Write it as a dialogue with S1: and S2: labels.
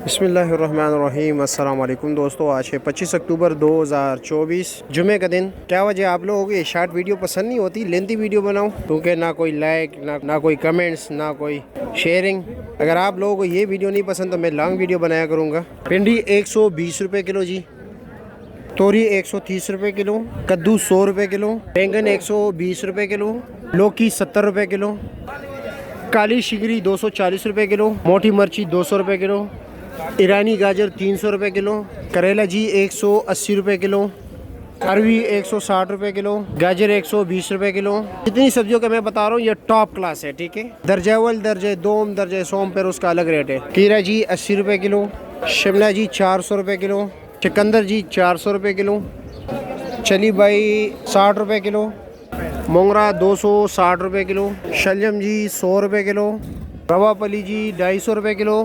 S1: बिस्मिल्लाहिर्रहमानिर्रहीम। अस्सलाम वालेकुम दोस्तों, आज है 25 अक्टूबर 2024 जुमे का दिन। क्या वजह आप लोगों को ये शॉर्ट वीडियो पसंद नहीं होती, लेंथी वीडियो बनाऊं? क्योंकि ना कोई लाइक ना कोई कमेंट्स ना कोई शेयरिंग। अगर आप लोगों को ये वीडियो नहीं पसंद तो मैं लॉन्ग वीडियो बनाया करूँगा। भिंडी 120 रुपये किलो जी, तोरी 130 रुपये किलो, कद्दू 100 रुपये किलो, बैंगन 120 रुपये किलो, लौकी 70 रुपये किलो, काली शिगरी 240 रुपये किलो, मोटी मिर्ची 200 रुपये किलो, ईरानी गाजर 300 रुपये किलो, करेला जी 180 रुपये किलो, अरवी 160 रुपये किलो, गाजर 120 रुपये किलो। जितनी सब्जियों का मैं बता रहा हूँ ये टॉप क्लास है, ठीक है। दर्जा अव्वल, दर्जा दोम, दर्जा सोम पर उसका अलग रेट है। खीरा जी 80 रुपये किलो, शिमला जी 400 रुपये किलो, चुकंदर जी 400 रुपये किलो, चली बाई 60 रुपये किलो, मोंगरा 260 रुपये किलो, शलजम जी 100 रुपये किलो, रवा पली जी 250 रुपये किलो,